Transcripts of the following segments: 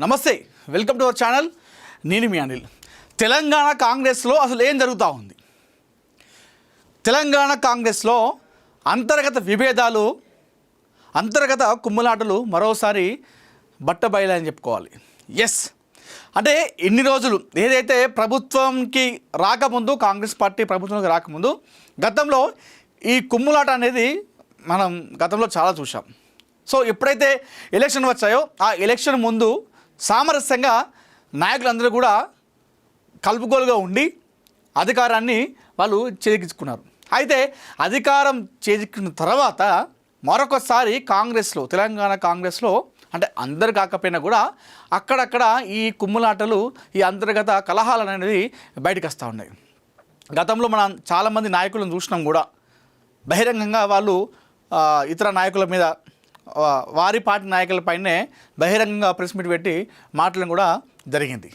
నమస్తే, welcome to our channel. నేను మీ అనిల్. తెలంగాణ కాంగ్రెస్లో అసలు ఏం జరుగుతూ ఉంది? తెలంగాణ కాంగ్రెస్లో అంతర్గత విభేదాలు, అంతర్గత కుమ్ములాటలు మరోసారి బట్టబయలని చెప్పుకోవాలి. ఎస్, అంటే ఇన్ని రోజులు ఏదైతే ప్రభుత్వంకి రాకముందు, కాంగ్రెస్ పార్టీ ప్రభుత్వంకి రాకముందు గతంలో ఈ కుమ్ములాట అనేది మనం గతంలో చాలా చూసాం. సో ఎప్పుడైతే ఎలక్షన్ వచ్చాయో ఆ ఎలక్షన్ ముందు సామరస్యంగా నాయకులందరూ కూడా కలుపుగోలుగా ఉండి అధికారాన్ని వాళ్ళు చేజిక్కించుకున్నారు. అయితే అధికారం చేజిక్కిన తర్వాత మరొకసారి కాంగ్రెస్లో, తెలంగాణ కాంగ్రెస్లో అంటే అందరు కాకపోయినా కూడా అక్కడక్కడ ఈ కుమ్ములాటలు, ఈ అంతర్గత కలహాలు అనేది బయటకు వస్తూ ఉన్నాయి. గతంలో మనం చాలామంది నాయకులను చూసినాం కూడా, బహిరంగంగా వాళ్ళు ఇతర నాయకుల మీద, వారి పార్టీ నాయకులపైనే బహిరంగంగా ప్రెస్ మీట్ పెట్టి మాటలను కూడా జరిగింది.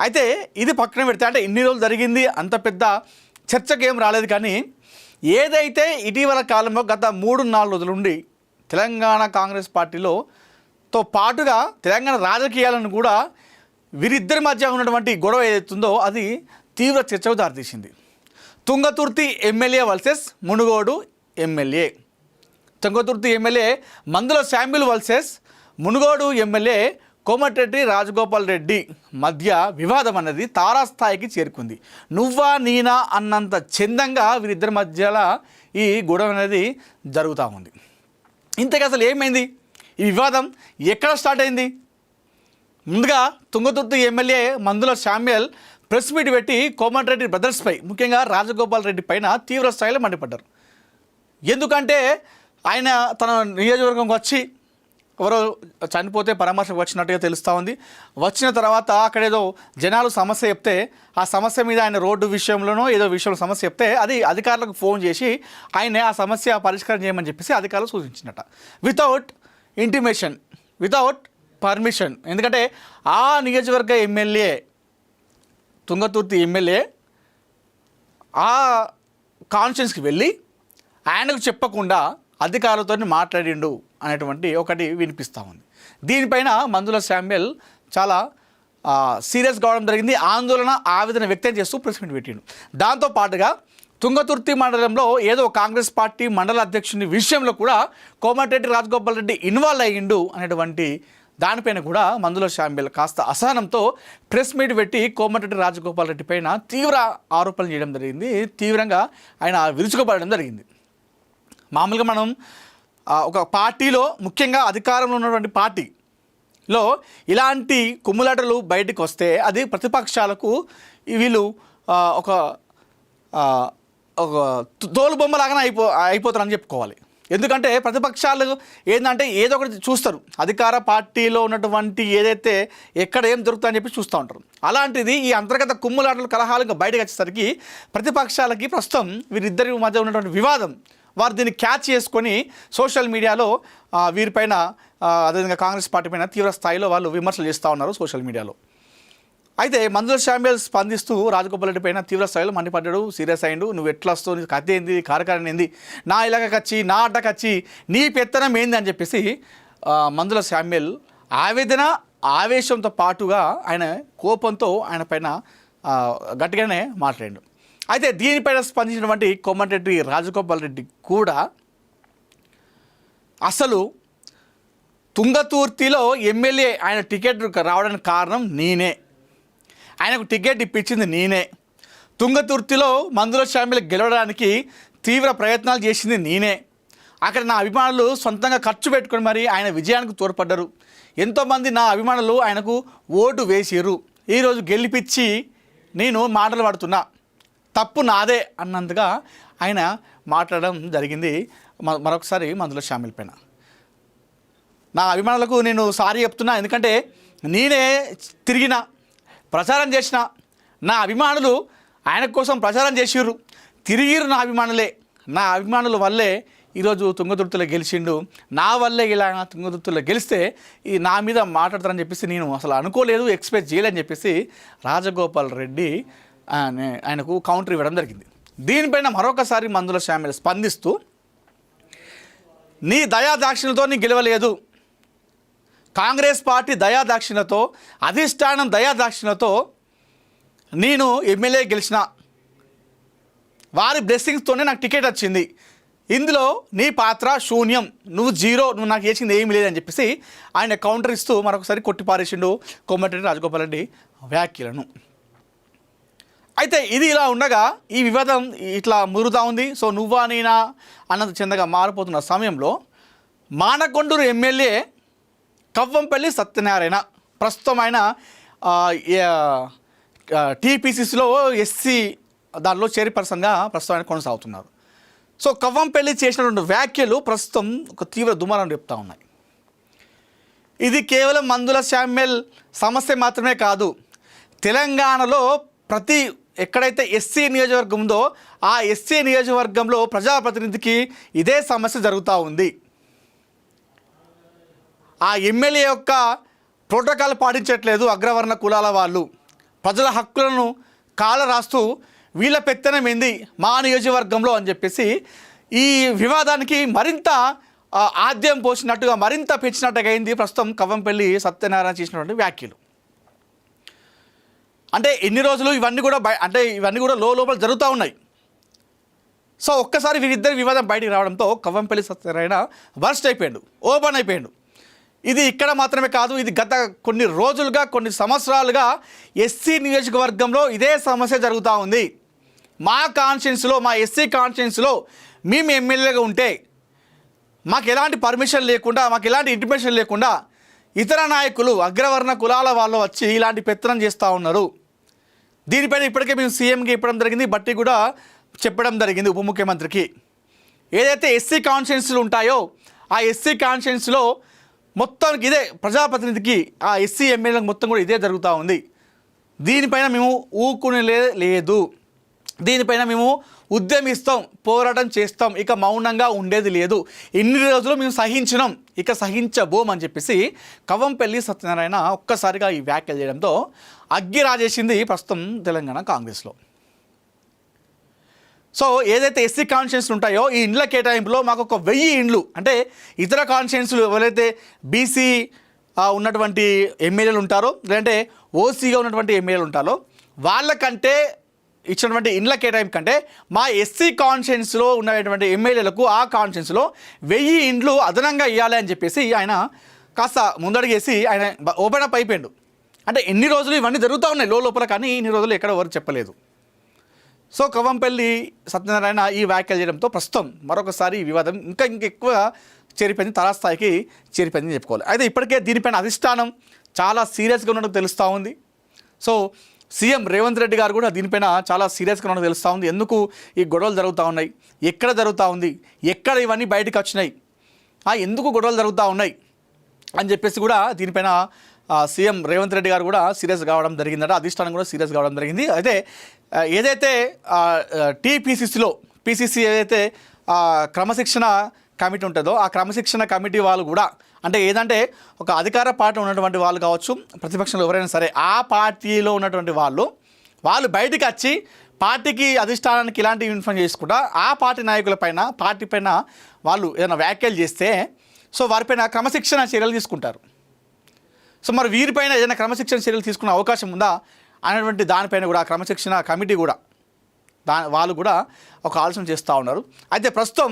అయితే ఇది పక్కన పెడితే, అంటే ఇన్ని రోజులు జరిగింది, అంత పెద్ద చర్చకు ఏం రాలేదు. కానీ ఏదైతే ఇటీవల కాలంలో గత 3-4 రోజుల నుండి తెలంగాణ కాంగ్రెస్ పార్టీతో పాటుగా తెలంగాణ రాజకీయాలను కూడా వీరిద్దరి మధ్య ఉన్నటువంటి గొడవ ఏదైతుందో అది తీవ్ర చర్చకు దారితీసింది. Thungathurthi MLA versus Munugode MLA. Thungathurthi MLA Mandula Samuel versus Munugode MLA Komatireddy Rajagopal Reddy మధ్య వివాదం అనేది తారాస్థాయికి చేరుకుంది. నువ్వా నేనా అన్నంత చందంగా వీరిద్దరి మధ్యలో ఈ గొడవ అనేది జరుగుతూ ఉంది. ఇంతకీ అసలు ఏమైంది? ఈ వివాదం ఎక్కడ స్టార్ట్ అయింది? ముందుగా Thungathurthi MLA Mandula Samuel press meet పెట్టి కోమటిరెడ్డి బ్రదర్స్పై, ముఖ్యంగా రాజగోపాల్ రెడ్డి పైన తీవ్ర స్థాయిలో మండిపడ్డారు. ఎందుకంటే ఆయన తన నియోజకవర్గంకి వచ్చి ఎవరో చనిపోతే పరామర్శకు వచ్చినట్టుగా తెలుస్తూ ఉంది. వచ్చిన తర్వాత అక్కడేదో జనాలు సమస్య చెప్తే, ఆ సమస్య మీద ఆయన రోడ్డు విషయంలోనో ఏదో విషయంలో సమస్య చెప్తే అది అధికారులకు ఫోన్ చేసి ఆయనే ఆ సమస్య పరిష్కారం చేయమని చెప్పేసి అధికారులు సూచించినట. Without intimation, without permission. ఎందుకంటే ఆ నియోజకవర్గ ఎమ్మెల్యే, తుంగతుర్తి ఎమ్మెల్యే ఆ కాన్స్టిట్యున్సీకి వెళ్ళి ఆయనకు చెప్పకుండా అధికారులతో మాట్లాడిండు అనేటువంటి ఒకటి వినిపిస్తూ ఉంది. దీనిపైన మందుల శామ్యూల్ చాలా సీరియస్ కావడం జరిగింది. ఆందోళన, ఆవేదన వ్యక్తం చేస్తూ ప్రెస్ మీట్ పెట్టిండు. దాంతోపాటుగా తుంగతుర్తి మండలంలో ఏదో కాంగ్రెస్ పార్టీ మండల అధ్యక్షుని విషయంలో కూడా కోమటిరెడ్డి రాజగోపాల్ రెడ్డి ఇన్వాల్వ్ అయ్యిండు అనేటువంటి దానిపైన కూడా మందుల శామ్యూల్ కాస్త అసహనంతో ప్రెస్ మీట్ పెట్టి కోమటిరెడ్డి రాజగోపాల్ రెడ్డి పైన తీవ్ర ఆరోపణలు చేయడం జరిగింది. తీవ్రంగా ఆయన విరుచుకుపడడం జరిగింది. మామూలుగా మనం ఒక పార్టీలో, ముఖ్యంగా అధికారంలో ఉన్నటువంటి పార్టీలో ఇలాంటి కుమ్ములాటలు బయటకు వస్తే అది ప్రతిపక్షాలకు వీళ్ళు ఒక తోలుబొమ్మలాగానే అయిపోతారని చెప్పుకోవాలి. ఎందుకంటే ప్రతిపక్షాలు ఏంటంటే ఏదో ఒకటి చూస్తారు, అధికార పార్టీలో ఉన్నటువంటి ఏదైతే ఎక్కడ ఏం దొరుకుతుందని చెప్పి చూస్తూ ఉంటారు. అలాంటిది ఈ అంతర్గత కుమ్ములాటలు, కలహాలు ఇంకా బయటకు వచ్చేసరికి ప్రతిపక్షాలకి ప్రస్తుతం వీరిద్దరి మధ్య ఉన్నటువంటి వివాదం, వారు దీన్ని క్యాచ్ చేసుకొని సోషల్ మీడియాలో వీరిపైన, అదేవిధంగా కాంగ్రెస్ పార్టీ పైన తీవ్ర స్థాయిలో వాళ్ళు విమర్శలు చేస్తూ ఉన్నారు సోషల్ మీడియాలో. అయితే మందుల శామ్యూల్ స్పందిస్తూ రాజగోపాల్ రెడ్డి పైన తీవ్ర స్థాయిలో మండిపడ్డాడు, సీరియస్ అయ్యిండు. నువ్వు ఎట్లా వస్తావు, నీ కథ ఏంది, కార్యకారణం ఏంది, నా ఇలాగచ్చి, నా అడ్డకచ్చి, నీ పెత్తనం ఏంది అని చెప్పేసి మందుల శామ్యూల్ ఆవేదన, ఆవేశంతో పాటుగా ఆయన కోపంతో ఆయన పైన గట్టిగానే మాట్లాడాడు. అయితే దీనిపైన స్పందించినటువంటి కోమటిరెడ్డి రాజగోపాల్ రెడ్డి కూడా అసలు తుంగతుర్తిలో ఎమ్మెల్యే ఆయన టికెట్ రావడానికి కారణం నేనే, ఆయనకు టికెట్ ఇప్పించింది నేనే, తుంగతుర్తిలో మందుల శామ్యూల్ గెలవడానికి తీవ్ర ప్రయత్నాలు చేసింది నేనే, అక్కడ నా అభిమానులు సొంతంగా ఖర్చు పెట్టుకొని మరి ఆయన విజయానికి తోడ్పడ్డారు, ఎంతోమంది నా అభిమానులు ఆయనకు ఓటు వేసిరు, ఈరోజు గెలిపించి నేను మాటలు పడుతున్నా, తప్పు నాదే అన్నందుగా ఆయన మాట్లాడడం జరిగింది. మరొకసారి మందుల శామ్యూల్ పైన నా అభిమానులకు నేను సారీ చెప్తున్నా, ఎందుకంటే నేనే తిరిగిన, ప్రచారం చేసిన, నా అభిమానులు ఆయన కోసం ప్రచారం చేసిర్రు, తిరిగిరు నా అభిమానులే, నా అభిమానుల వల్లే ఈరోజు తుంగతుర్తిలో గెలిచిండు, నా వల్లే ఇలా తుంగతుర్తిలో గెలిస్తే ఈ నా మీద మాట్లాడతారని చెప్పేసి నేను అసలు అనుకోలేదు, ఎక్స్పెక్ట్ చేయలేదని చెప్పేసి రాజగోపాల్ రెడ్డి ఆయనకు కౌంటర్ ఇవ్వడం జరిగింది. దీనిపైన మరొకసారి మందుల శామ్యూల్ స్పందిస్తూ, నీ దయాదాక్షిణ్యంతో నీ గెలవలేదు, కాంగ్రెస్ పార్టీ దయాదాక్షిణ్యతో, అధిష్టానం దయాదాక్షిణ్యతో నేను ఎమ్మెల్యే గెలిచిన, వారి బ్లెస్సింగ్స్తోనే నాకు టికెట్ వచ్చింది, ఇందులో నీ పాత్ర శూన్యం, నువ్వు జీరో, నువ్వు నాకు చేసింది ఏమీ లేదని చెప్పేసి ఆయన కౌంటర్ ఇస్తూ మరొకసారి కొట్టిపారేసిండు కోమటిరెడ్డి రాజగోపాల్ రెడ్డి వ్యాఖ్యలను. అయితే ఇది ఇలా ఉండగా ఈ వివాదం ఇట్లా మురుగుతూ ఉంది. సో నువ్వా నేనా అన్నది చెందగా మారిపోతున్న సమయంలో మానకొండూరు ఎమ్మెల్యే కవ్వంపల్లి సత్యనారాయణ ప్రస్తుతం ఆయన టీపీసీసీలో ఎస్సీ దానిలో చైర్పర్సన్గా ప్రస్తుతం ఆయన కొనసాగుతున్నారు. సో కవ్వంపల్లి చేసినటువంటి వ్యాఖ్యలు ప్రస్తుతం ఒక తీవ్ర దుమారం రేపుతూ ఉన్నాయి. ఇది కేవలం మందుల శామ్యల్ సమస్య మాత్రమే కాదు, తెలంగాణలో ప్రతి ఎక్కడైతే ఎస్సీ నియోజకవర్గం ఉందో ఆ ఎస్సీ నియోజకవర్గంలో ప్రజాప్రతినిధికి ఇదే సమస్య జరుగుతూ ఉంది. ఆ ఎమ్మెల్యే యొక్క ప్రోటోకాల్ పాటించట్లేదు అగ్రవర్ణ కులాల వాళ్ళు, ప్రజల హక్కులను కాల రాస్తూ వీళ్ళ పెత్తనం ఏంది మా నియోజకవర్గంలో అని చెప్పేసి ఈ వివాదానికి మరింత ఆద్యం పోసినట్టుగా, మరింత పెంచినట్టుగా అయింది ప్రస్తుతం కవ్వంపల్లి సత్యనారాయణ చేసినటువంటి వ్యాఖ్యలు. అంటే ఎన్ని రోజులు ఇవన్నీ కూడా లోపల జరుగుతూ ఉన్నాయి. సో ఒక్కసారి వీరిద్దరి వివాదం బయటికి రావడంతో కవ్వంపల్లి సత్యనారాయణ వర్స్ట్ అయిపోయాడు, ఓపెన్ అయిపోయాడు. ఇది ఇక్కడ మాత్రమే కాదు, ఇది గత కొన్ని రోజులుగా, కొన్ని సంవత్సరాలుగా ఎస్సీ నియోజకవర్గంలో ఇదే సమస్య జరుగుతూ ఉంది. మా కాన్స్టిట్యున్సీలో, మా ఎస్సీ కాన్స్టిట్యున్సీలో మేము ఎమ్మెల్యేగా ఉంటే మాకు ఎలాంటి పర్మిషన్ లేకుండా, మాకు ఎలాంటి ఇంటిమేషన్ లేకుండా ఇతర నాయకులు అగ్రవర్ణ కులాల వాళ్ళు వచ్చి ఇలాంటి పెత్తనం చేస్తూ ఉన్నారు. దీనిపైన ఇప్పటికే మేము సీఎంకి ఇవ్వడం జరిగింది, బట్టి కూడా చెప్పడం జరిగింది ఉప ముఖ్యమంత్రికి. ఏదైతే ఎస్సీ కాన్స్టిట్యున్సీలు ఉంటాయో ఆ ఎస్సీ కాన్స్టిట్యున్సీలో మొత్తానికి ఇదే ప్రజాప్రతినిధికి, ఆ ఎస్సీ ఎమ్మెల్యేలకు మొత్తం కూడా ఇదే జరుగుతూ ఉంది. దీనిపైన మేము ఊకునే లేదు, దీనిపైన మేము ఉద్యమిస్తాం, పోరాటం చేస్తాం, ఇక మౌనంగా ఉండేది లేదు, ఎన్ని రోజులు మేము సహించినాం, ఇక సహించబోమని చెప్పేసి కవ్వంపల్లి సత్యనారాయణ ఒక్కసారిగా ఈ వ్యాఖ్యలు చేయడంతో అగ్గి రాజేసింది ప్రస్తుతం తెలంగాణ కాంగ్రెస్లో. సో ఏదైతే ఎస్సీ కాన్స్టిట్యున్సీలు ఉంటాయో ఈ ఇండ్ల కేటాయింపులో మాకు ఒక 1000 ఇండ్లు, అంటే ఇతర కాన్స్టిట్యున్సీలు ఎవరైతే బీసీ ఉన్నటువంటి ఎమ్మెల్యేలు ఉంటారో, లేదంటే ఓసీగా ఉన్నటువంటి ఎమ్మెల్యేలు ఉంటారో వాళ్ళకంటే ఇచ్చినటువంటి ఇండ్ల కేటాయింపు కంటే మా ఎస్సీ కాన్స్టిట్యున్సీలో ఉన్నటువంటి ఎమ్మెల్యేలకు ఆ కాన్స్టిట్యున్సీలో 1000 ఇండ్లు అదనంగా ఇవ్వాలి అని చెప్పేసి ఆయన కాస్త ముందడిగేసి ఆయన ఓపెన్ అప్ అయిపోయాడు. అంటే ఎన్ని రోజులు ఇవన్నీ జరుగుతూ ఉన్నాయి లోపల, కానీ ఇన్ని రోజులు ఎక్కడ ఎవరు చెప్పలేదు. సో కవ్వంపల్లి సత్యనారాయణ ఈ వ్యాఖ్యలు చేయడంతో ప్రస్తుతం మరొకసారి ఈ వివాదం ఇంకా ఎక్కువ చేరిపోయింది, తారాస్థాయికి చేరిపోయిందని చెప్పుకోవాలి. అయితే ఇప్పటికే దీనిపైన అధిష్టానం చాలా సీరియస్గా ఉన్నట్టు తెలుస్తూ ఉంది. సో సీఎం రేవంత్ రెడ్డి గారు కూడా దీనిపైన చాలా సీరియస్గా ఉన్నట్టు తెలుస్తూ ఉంది. ఎందుకు ఈ గొడవలు జరుగుతూ ఉన్నాయి, ఎక్కడ జరుగుతూ ఉంది, ఎక్కడ ఇవన్నీ బయటకు వచ్చినాయి, ఎందుకు గొడవలు జరుగుతూ ఉన్నాయి అని చెప్పేసి కూడా దీనిపైన సీఎం రేవంత్ రెడ్డి గారు కూడా సీరియస్ కావడం జరిగిందట, అధిష్టానం కూడా సీరియస్ కావడం జరిగింది. అయితే ఏదైతే టీపీసీసీలో పీసీసీ ఏదైతే క్రమశిక్షణ కమిటీ ఉంటుందో ఆ క్రమశిక్షణ కమిటీ వాళ్ళు కూడా, అంటే ఏదంటే ఒక అధికార పార్టీ ఉన్నటువంటి వాళ్ళు కావచ్చు, ప్రతిపక్షంలో ఎవరైనా సరే ఆ పార్టీలో ఉన్నటువంటి వాళ్ళు బయటికి వచ్చి పార్టీకి అధిష్టానానికి ఇలాంటి ఇన్ఫార్మ్ చేసుకుంటా ఆ పార్టీ నాయకులపైన, పార్టీ పైన వాళ్ళు ఏదైనా వ్యాఖ్యలు చేస్తే సో వారిపైన క్రమశిక్షణ చర్యలు తీసుకుంటారు. సో మరి వీరిపైన ఏదైనా క్రమశిక్షణ చర్యలు తీసుకునే అవకాశం ఉందా అనేటువంటి దానిపైన కూడా క్రమశిక్షణ కమిటీ కూడా వాళ్ళు కూడా ఒక ఆలోచన చేస్తూ ఉన్నారు. అయితే ప్రస్తుతం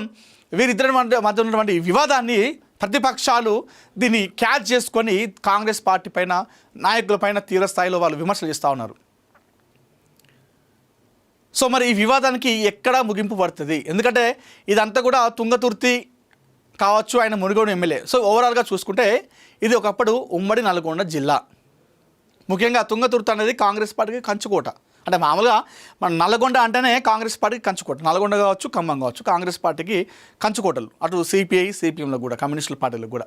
వీరిద్దరి మధ్య ఉన్నటువంటి వివాదాన్ని ప్రతిపక్షాలు దీన్ని క్యాచ్ చేసుకొని కాంగ్రెస్ పార్టీ పైన, నాయకులపైన తీవ్ర స్థాయిలో వాళ్ళు విమర్శలు చేస్తూ ఉన్నారు. సో మరి ఈ వివాదానికి ఎక్కడ ముగింపు పడుతుంది? ఎందుకంటే ఇదంతా కూడా తుంగతుర్తి కావచ్చు, ఆయన మునుగోడు ఎమ్మెల్యే. సో ఓవరాల్గా చూసుకుంటే ఇది ఒకప్పుడు ఉమ్మడి నల్గొండ జిల్లా, ముఖ్యంగా తుంగతుర్తి అనేది కాంగ్రెస్ పార్టీకి కంచుకోట. అంటే మామూలుగా మన నల్గొండ అంటేనే కాంగ్రెస్ పార్టీకి కంచుకోట, నల్గొండ కావచ్చు, ఖమ్మం కావచ్చు, కాంగ్రెస్ పార్టీకి కంచుకోటలు, అటు సిపిఐ సిపిఎంలో కూడా, కమ్యూనిస్టుల పార్టీలకు కూడా.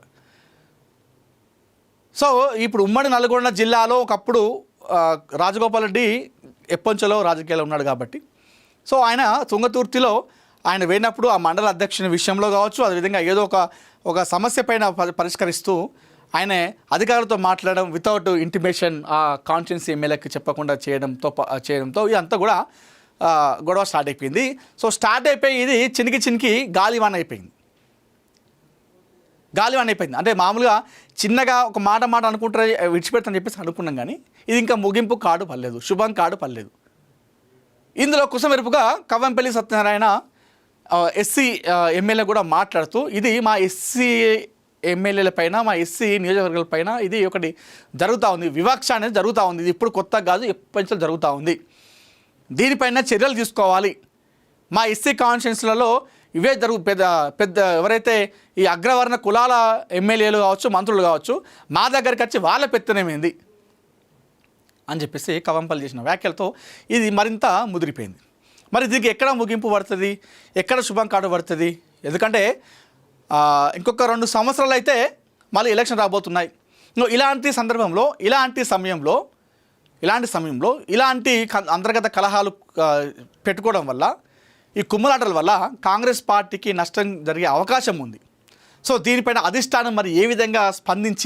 సో ఇప్పుడు ఉమ్మడి నల్గొండ జిల్లాలో ఒకప్పుడు రాజగోపాల్ రెడ్డి ఎప్పొంచలో రాజకీయాల్లో ఉన్నాడు కాబట్టి సో ఆయన తుంగతుర్తిలో ఆయన వేయినప్పుడు ఆ మండల అధ్యక్షుని విషయంలో కావచ్చు, అదేవిధంగా ఏదో ఒక సమస్య పైన పరిష్కరిస్తూ ఆయన అధికారులతో మాట్లాడడం వితౌట్ ఇంటిమేషన్ ఆ కాన్స్టిట్యున్సీ ఎమ్మెల్యేకి చెప్పకుండా చేయడంతో ఇదంతా కూడా గొడవ స్టార్ట్ అయిపోయింది. సో స్టార్ట్ అయిపోయి ఇది చినికి గాలివాన అయిపోయింది. గాలివాన్ అయిపోయింది. అంటే మామూలుగా చిన్నగా ఒక మాట అనుకుంటారే విడిచిపెడతానని చెప్పేసి అనుకున్నాం, కానీ ఇది ఇంకా ముగింపు కాడు పర్లేదు, శుభం కాడు పర్లేదు. ఇందులో కుసమెరుపుగా కవ్వంపల్లి సత్యనారాయణ ఎస్సీ ఎమ్మెల్యే కూడా మాట్లాడుతూ, ఇది మా ఎస్సీ ఎమ్మెల్యేల పైన, మా ఎస్సీ నియోజకవర్గాల పైన ఇది ఒకటి జరుగుతూ ఉంది, వివక్ష అనేది జరుగుతూ ఉంది. ఇది ఇప్పుడు కొత్త కాదు, ఎప్పటి నుంచో జరుగుతూ ఉంది. దీనిపైన చర్యలు తీసుకోవాలి. మా ఎస్సీ కాన్స్టిట్యున్సీలలో ఇవే పెద్ద ఎవరైతే ఈ అగ్రవర్ణ కులాల ఎమ్మెల్యేలు కావచ్చు, మంత్రులు కావచ్చు, మా దగ్గరికి వచ్చి వాళ్ళ పెత్తనమేంది అని చెప్పేసి కవంపల్లి చేసిన వ్యాఖ్యలతో ఇది మరింత ముదిరిపోయింది. మరి దీనికి ఎక్కడ ముగింపు పడుతుంది, ఎక్కడ శుభం కాడు పడుతుంది? ఎందుకంటే ఇంకొక 2 సంవత్సరాలు అయితే మళ్ళీ ఎలక్షన్ రాబోతున్నాయి. ఇలాంటి సందర్భంలో, ఇలాంటి సమయంలో ఇలాంటి అంతర్గత కలహాలు పెట్టుకోవడం వల్ల, ఈ కుమ్ములాటల వల్ల కాంగ్రెస్ పార్టీకి నష్టం జరిగే అవకాశం ఉంది. సో దీనిపైన అధిష్టానం మరి ఏ విధంగా స్పందించి